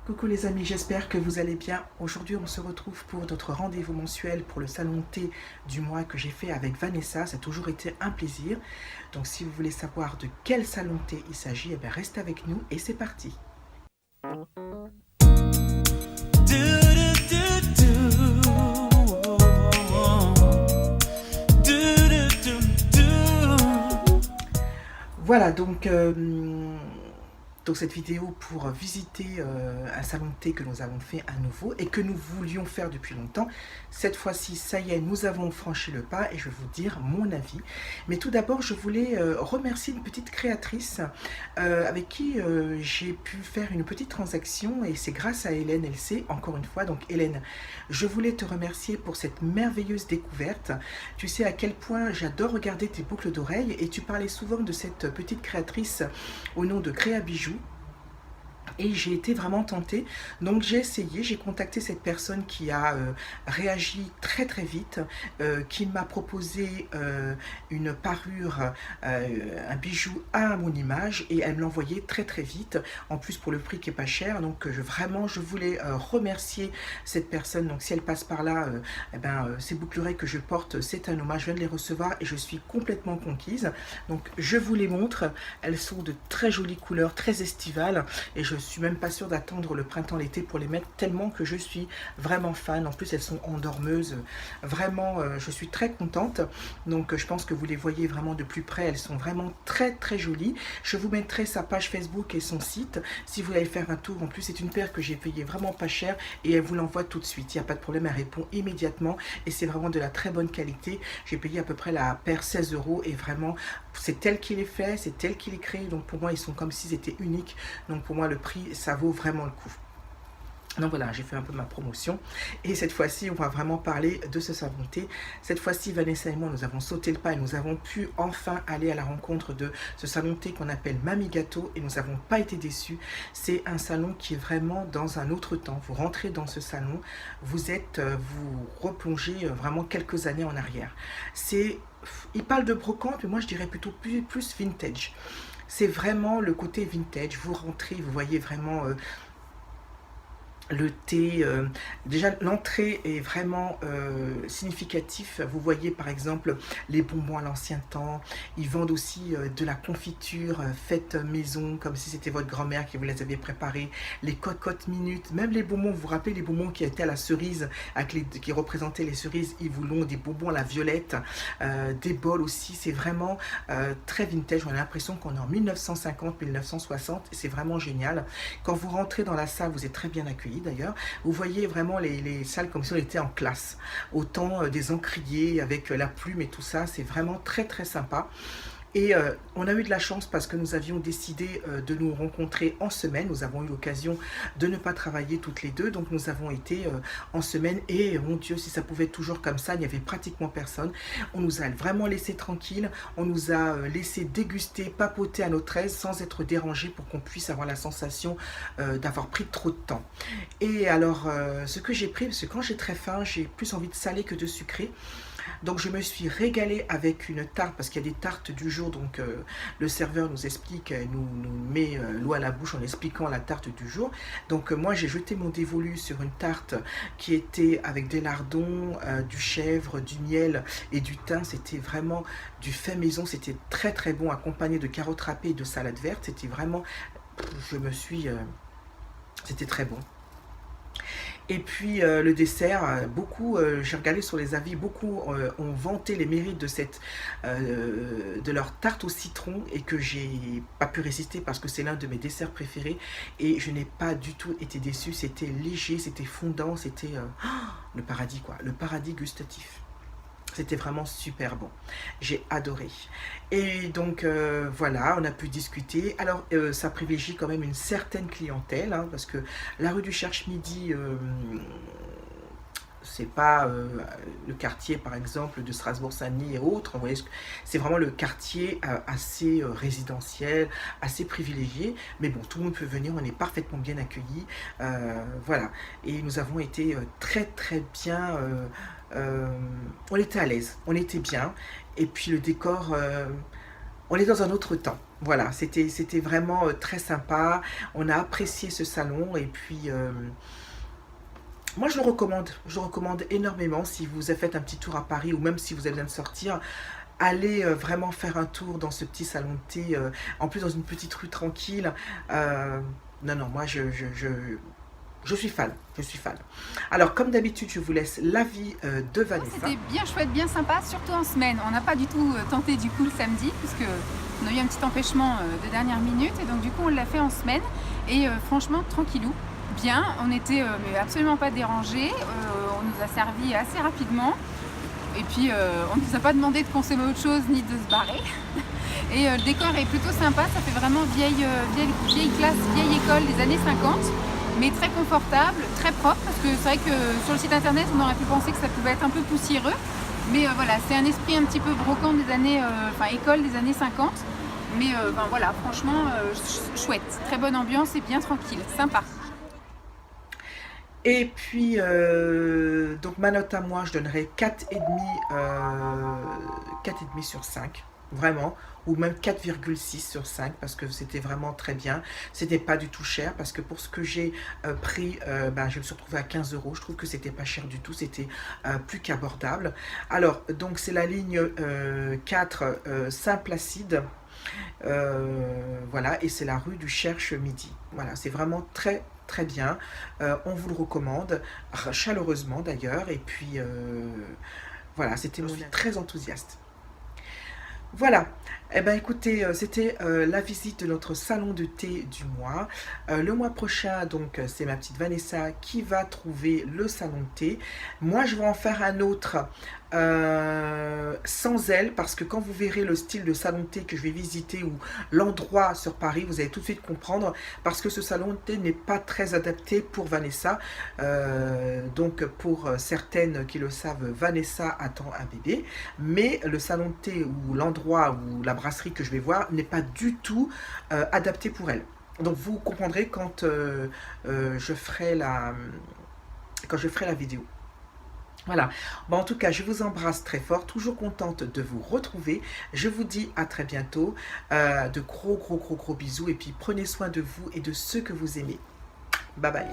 Coucou les amis, j'espère que vous allez bien. Aujourd'hui, on se retrouve pour notre rendez-vous mensuel pour le salon de thé du mois que j'ai fait avec Vanessa. Ça a toujours été un plaisir. Donc si vous voulez savoir de quel salon de thé il s'agit, eh bien, restez avec nous et c'est parti. Voilà, donc cette vidéo pour visiter un salon de thé que nous avons fait à nouveau et que nous voulions faire depuis longtemps. Cette fois-ci, ça y est, nous avons franchi le pas et je vais vous dire mon avis. Mais tout d'abord, je voulais remercier une petite créatrice avec qui j'ai pu faire une petite transaction et c'est grâce à Hélène LC, encore une fois. Donc Hélène, je voulais te remercier pour cette merveilleuse découverte. Tu sais à quel point j'adore regarder tes boucles d'oreilles et tu parlais souvent de cette petite créatrice au nom de Créa Bijoux. Et j'ai été vraiment tentée, donc j'ai essayé, j'ai contacté cette personne qui a réagi très très vite, qui m'a proposé une parure, un bijou à mon image et elle me l'envoyait très très vite, en plus pour le prix qui est pas cher, donc vraiment je voulais remercier cette personne, donc si elle passe par là, ces boucles que je porte, c'est un hommage, je viens de les recevoir et je suis complètement conquise, donc je vous les montre, elles sont de très jolies couleurs, très estivales et je suis même pas sûre d'attendre le printemps-l'été pour les mettre tellement que je suis vraiment fan. En plus, elles sont endormeuses. Vraiment, je suis très contente. Donc, je pense que vous les voyez vraiment de plus près. Elles sont vraiment très, très jolies. Je vous mettrai sa page Facebook et son site. Si vous voulez faire un tour, en plus, c'est une paire que j'ai payée vraiment pas cher et elle vous l'envoie tout de suite. Il n'y a pas de problème, elle répond immédiatement et c'est vraiment de la très bonne qualité. J'ai payé à peu près la paire 16 € et vraiment, c'est tel qu'il est fait, c'est tel qu'il est créé. Donc, pour moi, ils sont comme s'ils étaient uniques. Donc, pour moi, le prix, ça vaut vraiment le coup. Donc voilà, j'ai fait un peu ma promotion et cette fois-ci, on va vraiment parler de ce salon de thé. Cette fois-ci, Vanessa et moi, nous avons sauté le pas et nous avons pu enfin aller à la rencontre de ce salon de thé qu'on appelle Mamie Gâteau et nous n'avons pas été déçus. C'est un salon qui est vraiment dans un autre temps. Vous rentrez dans ce salon, vous replongez vraiment quelques années en arrière. Il parle de brocante, mais moi je dirais plutôt plus vintage. C'est vraiment le côté vintage. Vous rentrez, vous voyez vraiment le thé, déjà l'entrée est vraiment significatif. Vous voyez par exemple les bonbons à l'ancien temps. Ils vendent aussi de la confiture faite maison, comme si c'était votre grand-mère qui vous les avait préparées. Les cocottes minutes, même les bonbons, vous vous rappelez les bonbons qui étaient à la cerise, qui représentaient les cerises, ils vous l'ont, des bonbons à la violette, des bols aussi. C'est vraiment très vintage. On a l'impression qu'on est en 1950-1960 et c'est vraiment génial. Quand vous rentrez dans la salle, vous êtes très bien accueillis d'ailleurs. Vous voyez vraiment les salles comme si on était en classe, au temps des encriers avec la plume et tout ça. C'est vraiment très très sympa. Et on a eu de la chance parce que nous avions décidé de nous rencontrer en semaine. Nous avons eu l'occasion de ne pas travailler toutes les deux. Donc nous avons été en semaine. Et mon Dieu, si ça pouvait être toujours comme ça, il n'y avait pratiquement personne. On nous a vraiment laissé tranquille. On nous a laissé déguster, papoter à notre aise sans être dérangé pour qu'on puisse avoir la sensation d'avoir pris trop de temps. Et alors, ce que j'ai pris, parce que quand j'ai très faim, j'ai plus envie de salé que de sucré. Donc je me suis régalée avec une tarte, parce qu'il y a des tartes du jour, donc le serveur nous explique, nous met l'eau à la bouche en expliquant la tarte du jour. Donc moi j'ai jeté mon dévolu sur une tarte qui était avec des lardons, du chèvre, du miel et du thym. C'était vraiment du fait maison, c'était très très bon, accompagné de carottes râpées et de salade verte. C'était vraiment, c'était très bon. Et puis le dessert, j'ai regardé sur les avis, beaucoup ont vanté les mérites de leur tarte au citron et que j'ai pas pu résister parce que c'est l'un de mes desserts préférés et je n'ai pas du tout été déçue. C'était léger, c'était fondant, c'était le paradis quoi, le paradis gustatif. C'était vraiment super bon. J'ai adoré. Et donc, voilà, on a pu discuter. Alors, ça privilégie quand même une certaine clientèle, hein, parce que la rue du Cherche-Midi, c'est pas le quartier, par exemple, de Strasbourg-Saint-Denis et autres. Vous voyez, c'est vraiment le quartier assez résidentiel, assez privilégié. Mais bon, tout le monde peut venir, on est parfaitement bien accueillis. Voilà. Et nous avons été très, très bien... on était à l'aise, on était bien. Et puis le décor, on est dans un autre temps. Voilà, c'était vraiment très sympa. On a apprécié ce salon et puis moi je le recommande énormément si vous faites un petit tour à Paris ou même si vous avez besoin de sortir. Allez vraiment faire un tour dans ce petit salon de thé, en plus dans une petite rue tranquille. Non, non, moi je suis fan, je suis fan. Alors comme d'habitude, je vous laisse l'avis de Vanessa. C'était bien chouette, bien sympa, surtout en semaine. On n'a pas du tout tenté du coup le samedi, puisque on a eu un petit empêchement de dernière minute, et donc du coup on l'a fait en semaine. Et franchement, tranquillou, bien, on était mais absolument pas dérangés, on nous a servi assez rapidement. Et puis on ne nous a pas demandé de consommer autre chose ni de se barrer. Et le décor est plutôt sympa, ça fait vraiment vieille classe, vieille école des années 50. Mais très confortable, très propre, parce que c'est vrai que sur le site internet on aurait pu penser que ça pouvait être un peu poussiéreux, mais voilà, c'est un esprit un petit peu brocante des années, enfin école des années 50, mais ben, voilà, franchement chouette, très bonne ambiance et bien tranquille, sympa. Et puis, donc ma note à moi, je donnerais 4,5 sur 5, vraiment, ou même 4,6 sur 5, parce que c'était vraiment très bien. C'était pas du tout cher, parce que pour ce que j'ai pris, ben, je me suis retrouvée à 15 euros. Je trouve que c'était pas cher du tout, c'était plus qu'abordable. Alors, donc c'est la ligne 4 Saint-Placide. Voilà, et c'est la rue du Cherche-Midi. Voilà, c'est vraiment très très bien. On vous le recommande chaleureusement d'ailleurs. Et puis voilà, c'était mon avis très enthousiaste. Voilà, eh ben écoutez, c'était la visite de notre salon de thé du mois. Le mois prochain, donc, c'est ma petite Vanessa qui va trouver le salon de thé. Moi, je vais en faire un autre sans elle, parce que quand vous verrez le style de salon de thé que je vais visiter ou l'endroit sur Paris, vous allez tout de suite comprendre, parce que ce salon de thé n'est pas très adapté pour Vanessa. Donc, pour certaines qui le savent, Vanessa attend un bébé, mais le salon de thé ou l'endroit ou la brasserie que je vais voir n'est pas du tout adapté pour elle. Donc vous comprendrez quand je ferai la vidéo. Voilà, bon, en tout cas, je vous embrasse très fort, toujours contente de vous retrouver. Je vous dis à très bientôt, de gros bisous, et puis prenez soin de vous et de ceux que vous aimez. Bye bye.